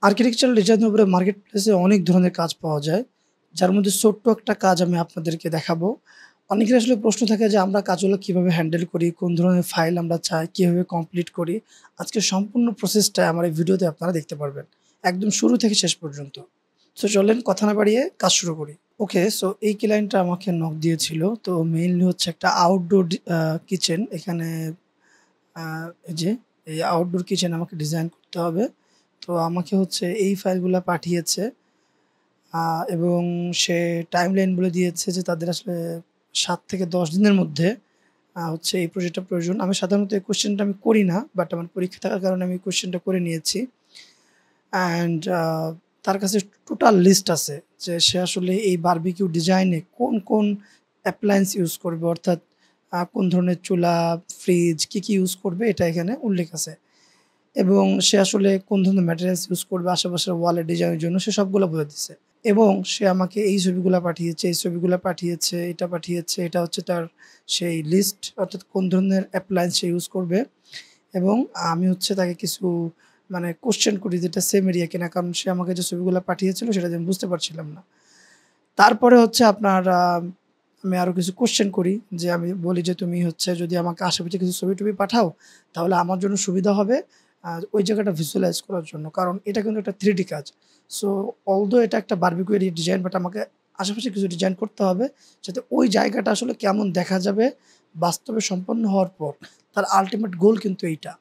Architectural ডিজাইনের উপরে market প্লেসে অনেক ধরনের কাজ পাওয়া যায়। যার মধ্যে ছোট্ট একটা কাজ আমি আপনাদেরকে দেখাবো। অনেকের আসলে প্রশ্ন থাকে যে আমরা কাজগুলো কিভাবে হ্যান্ডেল করি, কোন ধরনের ফাইল আমরা চাই, কিভাবে কমপ্লিট করি। আজকে সম্পূর্ণ প্রসেসটা আমার এই ভিডিওতে আপনারা দেখতে পারবেন। একদম শুরু থেকে শেষ পর্যন্ত। সো চলেন কথা না বাড়িয়ে কাজ শুরু করি। ওকে, সো এই ক্লায়েন্টটা আমাকে নক দিয়েছিল। তো মেইনলি হচ্ছে একটা আউটডোর কিচেন এখানে আ এই যে এই আউটডোর কিচেন আমাকে ডিজাইন করতে হবে। তো আমাকে হচ্ছে এই ফাইলগুলা পাঠিয়েছে আ এবং সে টাইমলাইন বলে দিয়েছে যে তাদের আসলে ৭ থেকে ১০ দিনের মধ্যে হচ্ছে এই প্রজেক্টটা প্রয়োজন। আমি সাধারণত এই কোয়েশ্চেনটা আমি করি না। বাট আমার পরীক্ষা থাকার কারণে আমি এই কোয়েশ্চেনটা করে নিয়েছি। অ্যান্ড তার কাছে টোটাল লিস্ট আছে যে সে আসলে এই বারবিকিউ ডিজাইনে কোন অ্যাপ্লায়েন্স ইউজ করবে অর্থাৎ কোন ধরনের চুলা, ফ্রিজ কি ইউজ করবে এটা এখানে উল্লেখ আছে। এবং সে আসলে কোন ধরনের ম্যাটেরিয়ালস ইউজ করবে আশেপাশের ওয়ালের ডিজাইনের জন্য সে সবগুলা বলে দিছে। এবং সে আমাকে এই ছবিগুলা পাঠিয়েছে, এই ছবিগুলা পাঠিয়েছে, এটা পাঠিয়েছে। এটা হচ্ছে তার সেই লিস্ট অর্থাৎ কোন ধরনের অ্যাপ্লায়েন্স সে ইউজ করবে। এবং আমি হচ্ছে তাকে কিছু মানে কোয়েশ্চেন করি যে এটা সেম এরিয়া কিনা। কারণ সে আমাকে যে ছবিগুলা পাঠিয়েছিল সেটা যে আমি বুঝতে পারছিলাম না। তারপরে হচ্ছে আপনার আমি আরো কিছু কোয়েশ্চেন করি যে আমি বলি যে, "তুমি হচ্ছে যদি আমাকে আশেপাশে কিছু ছবি-টবি পাঠাও, তাহলে আমার জন্য সুবিধা হবে ওই জায়গাটা ভিজুয়ালাইজ করার জন্য।" কারণ এটা কিন্তু একটা 3D কাজ। সো অলদো এটা একটা বারবিকিউ এরিয়া ডিজাইন বাট আমাকে আশেপাশে কিছু ডিজাইন করতে হবে যাতে ওই জায়গাটা আসলে কেমন দেখা যাবে বাস্তবে সম্পন্ন হওয়ার পর। তার আল্টিমেট গোল কিন্তু এইটা।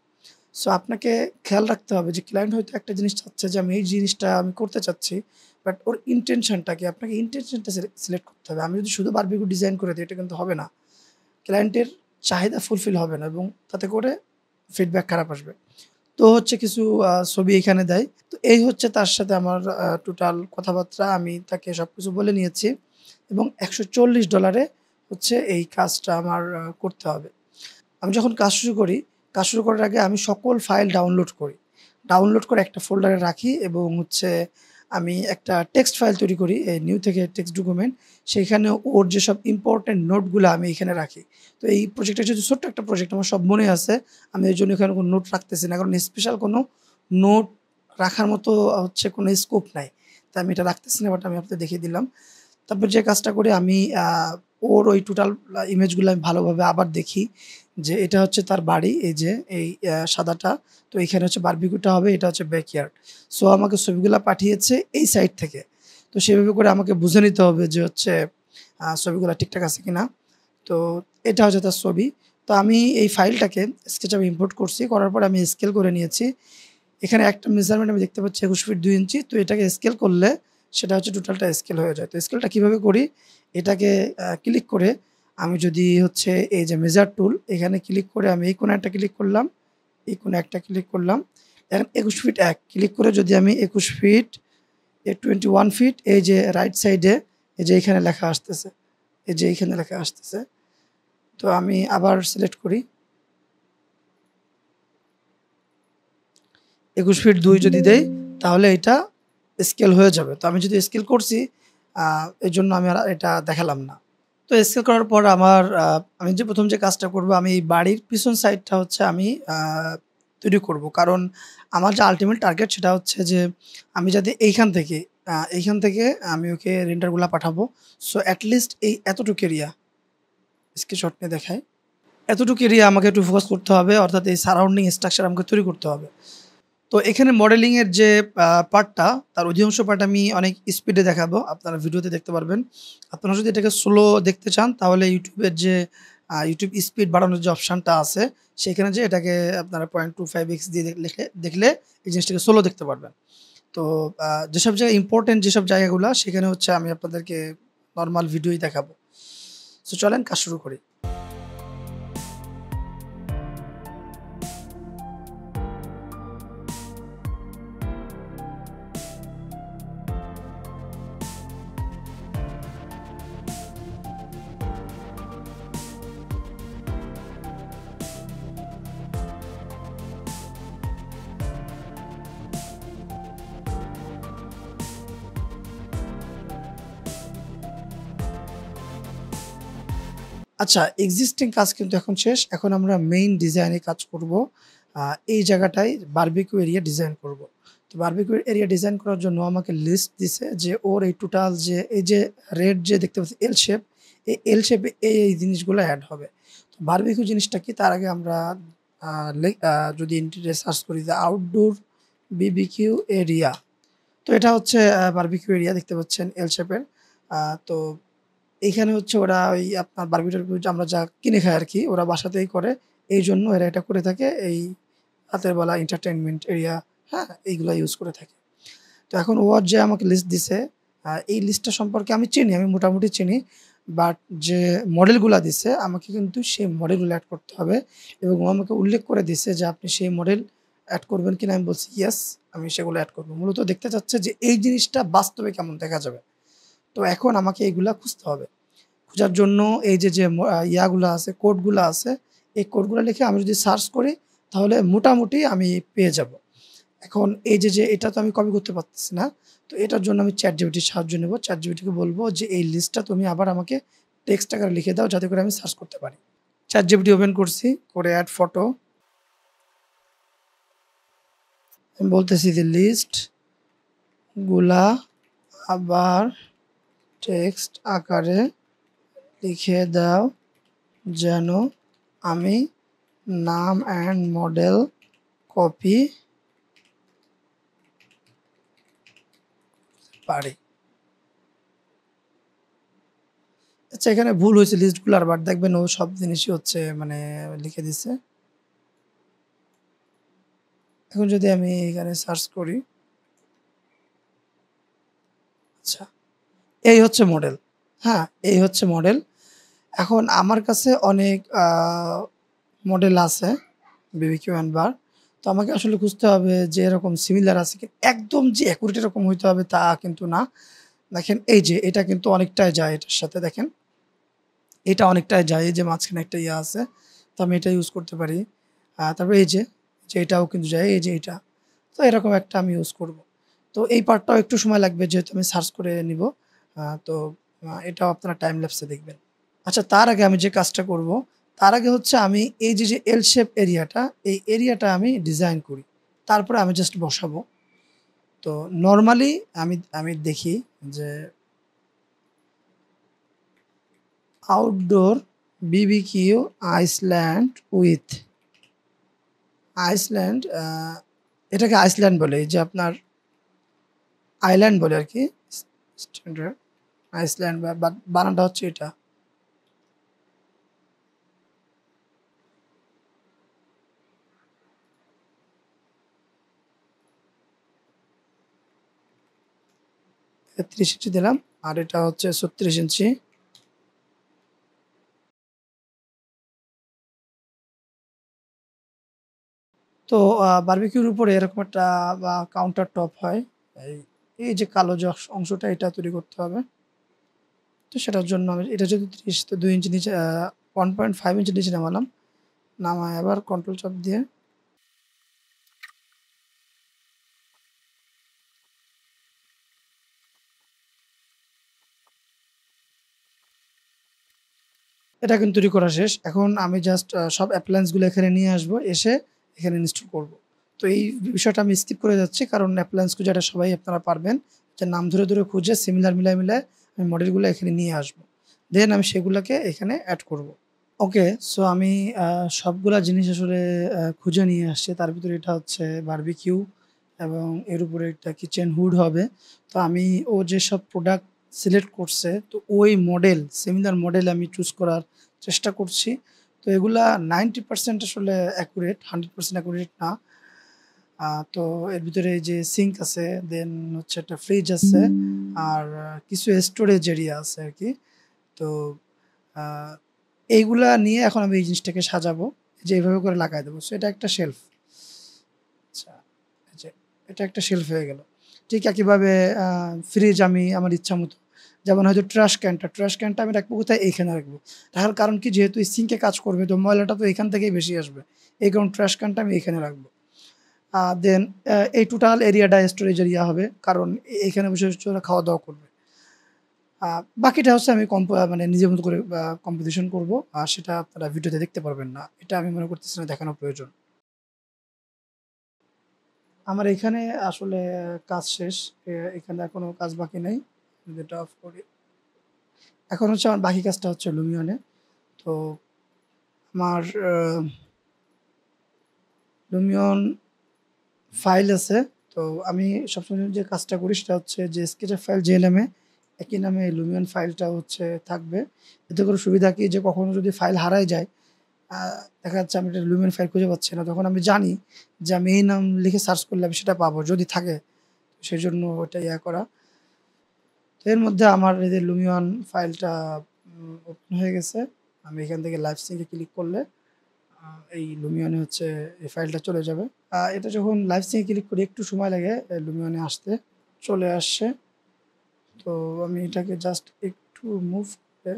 সো আপনাকে খেয়াল রাখতে হবে যে ক্লায়েন্ট হয়তো একটা জিনিস চাচ্ছে যে আমি এই জিনিসটা আমি করতে চাচ্ছি। বাট ওর ইনটেনশনটা কি? আপনাকে ইনটেনশনটা সিলেক্ট করতে হবে। আমি যদি শুধু বারবিকিউ ডিজাইন করে দেই এটা কিন্তু হবে না। ক্লায়েন্টের চাহিদা ফুলফিল হবে না এবং তাতে করে ফিডব্যাক খারাপ আসবে। তো হচ্ছে কিছু ছবি এখানে দেয়। তো এই হচ্ছে তার সাথে আমার টোটাল কথাবার্তা। আমি তাকে সবকিছু বলে নিয়েছি এবং $১৪০ এ হচ্ছে এই কাজটা আমার করতে হবে। আমি যখন কাজ শুরু করি, কাজ শুরু করার আগে আমি সকল ফাইল ডাউনলোড করি। ডাউনলোড করে একটা ফোল্ডারে রাখি এবং হচ্ছে আমি একটা টেক্সট ফাইল তৈরি করি নিউ থেকে টেক্সট ডকুমেন্ট। সেইখানে ওর যেসব ইম্পোর্টেন্ট নোটগুলা আমি এখানে রাখি। তো এই প্রজেক্টটা যেহেতু ছোট্ট একটা প্রজেক্ট আমার সব মনে আছে। আমি এজন্য এখানে কোনো নোট রাখতেছি না। কারণ স্পেশাল কোনো নোট রাখার মতো হচ্ছে কোনো স্কোপ নাই। তাই আমি এটা রাখতেছি না বাট আমি আপনাদের দেখিয়ে দিলাম। তারপর যে কাজটা করি আমি ওর ওই টোটাল ইমেজগুলো আমি ভালোভাবে আবার দেখি যে এটা হচ্ছে তার বাড়ি এই যে এই সাদাটা। তো এখানে হচ্ছে বারবিকিউটা হবে, এটা হচ্ছে ব্যাকইয়ার্ড। সো আমাকে ছবিগুলা পাঠিয়েছে এই সাইড থেকে। তো সেভাবে করে আমাকে বুঝে নিতে হবে যে হচ্ছে ছবিগুলা ঠিকঠাক আছে কিনা। তো এটা হচ্ছে তার ছবি। তো আমি এই ফাইলটাকে SketchUp ইম্পোর্ট করছি। করার পরে আমি স্কেল করে নিয়েছি। এখানে একটা মেজারমেন্ট আমি দেখতে পাচ্ছি ২১ ফিট ২ ইঞ্চি। তো এটাকে স্কেল করলে সেটা হচ্ছে টোটালটা স্কেল হয়ে যায়। তো স্কেলটা কিভাবে করি? এটাকে ক্লিক করে আমি যদি হচ্ছে এই যে মেজার টুল এখানে ক্লিক করে আমি এই কোণে একটা ক্লিক করলাম, এই কোণে একটা ক্লিক করলাম। এখন ২১ ফিট ১ ক্লিক করে যদি আমি ২১ ফিট 21 ফিট এই যে রাইট সাইডে এই যে এখানে লেখা আসতেছে। এই যে এইখানে লেখা আসতেছে। তো আমি আবার সিলেক্ট করি। ২১ ফিট ২ যদি দেই তাহলে এটা স্কেল হয়ে যাবে। তো আমি যদি স্কেল করছি আ এজন্য আমি আর এটা দেখালাম না। তো স্কেল করার পর আমার আমি যে ১ম যে কাজটা করব আমি এই বাড়ির পিছন সাইডটা হচ্ছে আমি আ তৈরি করব। কারণ আমার যে আল্টিমেট টার্গেট সেটা হচ্ছে যে আমি যাতে এইখান থেকে আমি ওকে রেন্ডার গুলা পাঠাবো। সো এট লিস্ট এই এতটুকু এরিয়া স্ক্রিনশট নিয়ে দেখাই। এতটুকু এরিয়া আমাকে একটু ফোকাস করতে হবে অর্থাৎ এই সারাউন্ডিং স্ট্রাকচার আমাকে তৈরি করতে হবে। তো এখানে মডেলিং এর যে পার্টটা তার অধিকাংশ পার্ট আমি অনেক স্পিডে দেখাবো। আপনারা ভিডিওতে দেখতে পারবেন। আপনারা যদি এটাকে স্লো দেখতে চান তাহলে YouTube এর যে YouTube স্পিড বাড়ানোর যে অপশনটা আছে সেখানে যেয়ে এটাকে আপনারা 0.25x দিয়ে দেখলে এই জিনিসটাকে স্লো দেখতে পারবেন। তো যেসব জায়গায় ইম্পোর্টেন্ট যেসব জায়গাগুলা সেখানে হচ্ছে আমি আপনাদেরকে নরমাল ভিডিওই দেখাবো। সো চলেন কাজ শুরু করি। আচ্ছা, এক্সিস্টিং কাজ কিন্তু এখন শেষ। এখন আমরা মেইন ডিজাইনে কাজ করব। আ এই জায়গাটায় বারবিকিউ এরিয়া ডিজাইন করব। তো বারবিকিউ এরিয়া ডিজাইন করার জন্য আমাকে লিস্ট দিছে যে ওর এই টোটাল যে এই যে রেড যে দেখতে পাচ্ছি এল শেপ, এই এল শেপে এই জিনিসগুলো অ্যাড হবে। তো বারবিকিউ জিনিসটা কি তার আগে আমরা যদি ইন্টারনেটে সার্চ করি যে আউটডোর বিবিকিউ এরিয়া, তো এটা হচ্ছে বারবিকিউ এরিয়া দেখতে পাচ্ছেন এল শেপের। তো এইখানে হচ্ছে ওরা ওই আপনার বারবিকিউর আমরা যা কিনে খাই আরকি ওরা বাসাতেই করে। এইজন্য এরা এটা করে থাকে এই রাতের বেলা এন্টারটেইনমেন্ট এরিয়া, হ্যাঁ? এইগুলা ইউজ করে থাকে। তো এখন ও যে আমাকে লিস্ট দিছে, এই লিস্টটা সম্পর্কে আমি চিনি, আমি মোটামুটি চিনি। বাট যে মডেলগুলা দিছে আমাকে কিন্তু সেই মডেলগুলো এড করতে হবে এবং ও আমাকে উল্লেখ করে দিছে যে আপনি সেই মডেল এড করবেন কিনা? আমি বলছি ইয়েস, আমি সেগুলো এড করব। মূলত দেখতে চাচ্ছে যে এই জিনিসটা বাস্তবে কেমন দেখা যাবে। তো এখন আমাকে এইগুলা খুঁজতে হবে। খোঁজার জন্য এই যে ইয়াগুলা আছে, কোডগুলা আছে, এই কোডগুলা লিখে আমি যদি সার্চ করি তাহলে মোটামুটি আমি পেয়ে যাব। এখন এই যে এটা তো আমি কপি করতে পারতেছি না। তো এটার জন্য আমি ChatGPT র সাহায্য নেব। ChatGPT কে বলব যে এই লিস্টটা তুমি আবার আমাকে টেক্সট আকারে লিখে দাও যাতে করে আমি সার্চ করতে পারি। ChatGPT ওপেন করছি, করে এড ফটো। আমি বলতেছি যে লিস্ট গুলা আবার টেক্সট আকারে লিখে দাও যেন আমি নাম অ্যান্ড মডেল কপি পারি। আচ্ছা এখানে ভুল হয়েছে লিস্টগুলার, বাট দেখবেন ও সব জিনিসই হচ্ছে মানে লিখে দিছে। এখন যদি আমি এখানে সার্চ করি, আচ্ছা এই হচ্ছে মডেল। হ্যাঁ, এই হচ্ছে মডেল। এখন আমার কাছে অনেক মডেল আছে বিবিকিউ অ্যান্ড বার। তো আমাকে আসলে খুঁজতে হবে যে এরকম সিমিলার আছে কি, একদম যে অ্যাকুরেট এরকম হইতে হবে তা কিন্তু না। দেখেন এই যে এটা কিন্তু অনেকটাই যায় এটার সাথে, দেখেন এটা অনেকটাই যায়। এই যে মাঝখানে একটা ইয়ে আছে, তো আমি এটা ইউজ করতে পারি। তারপরে এই যে এটাও কিন্তু যায়, এই যে এটা। তো এরকম একটা আমি ইউজ করব। তো এই পার্টটাও একটু সময় লাগবে যেহেতু আমি সার্চ করে নিব। তো এটাও আপনারা টাইম ল্যাপসে দেখবেন। আচ্ছা তার আগে আমি যে কাজটা করব, তার আগে হচ্ছে আমি এই যে এল শেপ এরিয়াটা, এই এরিয়াটা আমি ডিজাইন করি। তারপরে আমি জাস্ট বসাবো। তো নরমালি আমি দেখি যে outdoor BBQ Iceland with Iceland, এটাকে আইসল্যান্ড বলে, এই যে আপনার আইল্যান্ড বলে আরকি। স্ট্যান্ডার্ড আইসল্যান্ড বা বানানটা হচ্ছে এটা। এ ৩০ ইঞ্চি দিলাম আর এটা হচ্ছে ৩৬ ইঞ্চি। তো বারবিকিউর উপরে এরকম একটা কাউন্টার টপ হয়। এই এই যে কালো যে অংশটা এটা তৈরি করতে হবে। তো সেটার জন্য আমি এটা যেহেতু ৩০, তো ২ ইঞ্চি নিচে ১.৫ ইঞ্চি নিচে নামালাম। নামায় আবার কন্ট্রোল চাপ দিয়ে এটা কিন্তু তৈরি করা শেষ। এখন আমি জাস্ট সব অ্যাপ্লায়েন্স গুলো এখানে নিয়ে আসবো, এসে এখানে ইনস্টল করব। তো এই বিষয়টা আমি স্কিপ করে যাচ্ছি কারণ অ্যাপ্লায়েন্স খুঁজে সবাই আপনারা পারবেন। যে নাম ধরে খুঁজে সিমিলার মিলায় আমি মডেলগুলো এখানে নিয়ে আসবো। দেন আমি সেগুলাকে এখানে এড করব। ওকে, সো আমি সবগুলা জিনিস আসলে খুঁজে নিয়ে আসছি। তার ভিতরে এটা হচ্ছে বারবিকিউ এবং এর উপরে একটা কিচেন হুড হবে। তো আমি ও যেসব প্রোডাক্ট সিলেক্ট করছে তো ওই মডেল, সিমিলার মডেল আমি চুজ করার চেষ্টা করছি। তো এগুলা 90% আসলে অ্যাকুরেট, 100% অ্যাকুরেট না। তো এর ভিতরে এই যে সিঙ্ক আছে, দেন হচ্ছে একটা ফ্রিজ আছে আর কিছু স্টোরেজ এরিয়া আছে আরকি। তো আ এইগুলা নিয়ে এখন আমি এই জিনিসটাকে সাজাবো। যে এভাবে করে লাগায় দেবো। সো এটা একটা শেলফ। আচ্ছা, এই যে এটা একটা শেলফ হয়ে গেল। ঠিক একইভাবে আ ফ্রিজ আমি আমার ইচ্ছামত, যেমন হয়তো ট্রাশ ক্যানটা আমি রাখবো কোথায়? এইখানে রাখবো। রাখার কারণ কি? যেহেতু এই সিঙ্কে কাজ করবে তো ময়লাটা তো এখান থেকেই বেশি আসবে। এই কারণে ট্রাশ ক্যানটা আমি এখানে রাখবো। দেন এই টোটাল এরিয়াটা স্টোরেজ এরিয়া হবে। কারণ এখানে বসে ওরা খাওয়া-দাওয়া করবে। আ বাকিটা হচ্ছে আমি মানে নিজের মতো করে কম্পোজিশন করব। আর সেটা আপনারা ভিডিওতে দেখতে পারবেন না। এটা আমি মনে করতেছি না দেখানো প্রয়োজন। আমার এখানে আসলে কাজ শেষ। এখানে এখনো কাজ বাকি নাই। যদি এটা অফ করি। এখন হচ্ছে আমার বাকি কাজটা হচ্ছে লুমিয়নে। তো আমার লুমিয়ন ফাইল আছে। তো আমি সবসময় যে কাজটা করি সেটা হচ্ছে যে স্কেচের ফাইল যে নামে, একই নামে লুমিয়ন ফাইলটা হচ্ছে থাকবে। এতে করে সুবিধা কি যে কখনো যদি ফাইল হারায় যায়, আ দেখা যাচ্ছে আমি একটা লুমিয়ন ফাইল খুঁজে পাচ্ছি না। তখন আমি জানি যে আমি এই নাম লিখে সার্চ করলে আমি সেটা পাবো যদি থাকে। সেজন্য ওটা করা। তো এর মধ্যে আমার এই যে লুমিয়ন ফাইলটা ওপেন হয়ে গেছে। আমি এখান থেকে লাইভ সিঙ্ক এ ক্লিক করলে আ এই লুমিয়নে হচ্ছে এই ফাইলটা চলে যাবে। এটা যখন লাইভ সিঙ্ক এ ক্লিক করি একটু সময় লাগে লুমিয়নে আসতে। চলে আসছে। তো আমি এটাকে জাস্ট একটু মুভ করে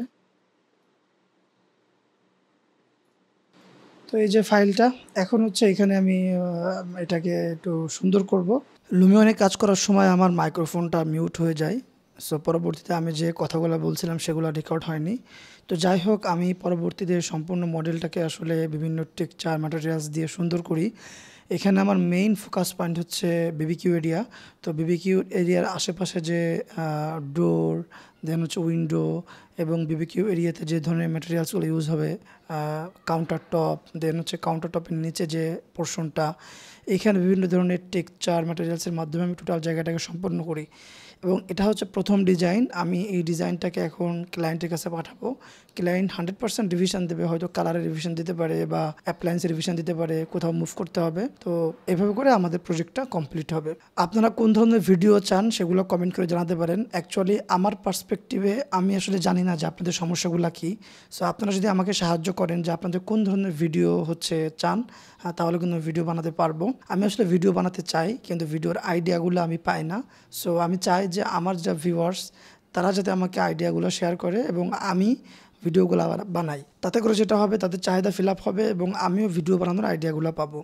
তো এই যে ফাইলটা এখন হচ্ছে এখানে আমি এটাকে একটু সুন্দর করব। লুমিয়নে কাজ করার সময় আমার মাইক্রোফোনটা মিউট হয়ে যায়। সো পরবর্তীতে আমি যে কথাগুলো বলছিলাম সেগুলো রেকর্ড হয়নি। তো যাই হোক আমি পরবর্তীতে সম্পূর্ণ মডেলটাকে আসলে বিভিন্ন টেক্সচার ম্যাটেরিয়ালস দিয়ে সুন্দর করি। এখানে আমার মেইন ফোকাস পয়েন্ট হচ্ছে বিবিকিউ এরিয়া। তো বিবিকিউ এরিয়ার আশেপাশে যে ডোর, দেন হচ্ছে উইন্ডো এবং বিবিকিউ এরিয়াতে যে ধরনের ম্যাটেরিয়ালসগুলো ইউজ হবে, কাউন্টার টপ, দেন হচ্ছে কাউন্টার টপের নিচে যে পোর্শনটা, এখানে বিভিন্ন ধরনের টেক্সচার ম্যাটেরিয়ালসের মাধ্যমে আমি টোটাল জায়গাটাকে সম্পন্ন করি। এবং এটা হচ্ছে প্রথম ডিজাইন। আমি এই ডিজাইনটাকে এখন ক্লায়েন্টের কাছে পাঠাবো। ক্লায়েন্ট 100% রিভিশন দেবে, হয়তো কালারের রিভিশন দিতে পারে বা অ্যাপ্লায়েন্সের রিভিশন দিতে পারে, কোথাও মুভ করতে হবে। তো এভাবে করে আমাদের প্রজেক্টটা কমপ্লিট হবে। আপনারা কোন ধরনের ভিডিও চান সেগুলো কমেন্ট করে জানাতে পারেন। অ্যাকচুয়ালি আমার পার্সপেক্টিভে আমি আসলে জানি না যে আপনাদের সমস্যাগুলো কী। সো আপনারা যদি আমাকে সাহায্য করেন যে আপনাদের কোন ধরনের ভিডিও হচ্ছে চান, তাহলে কিন্তু ভিডিও বানাতে পারবো। আমি আসলে ভিডিও বানাতে চাই কিন্তু ভিডিওর আইডিয়াগুলো আমি পাই না। সো আমি চাই যে আমার যা ভিউয়ার্স তারা যাতে আমাকে আইডিয়াগুলো শেয়ার করে এবং আমি ভিডিওগুলো বানাই। তাতে করে যেটা হবে তাদের চাহিদা ফিল আপ হবে এবং আমিও ভিডিও বানানোর আইডিয়াগুলো পাবো।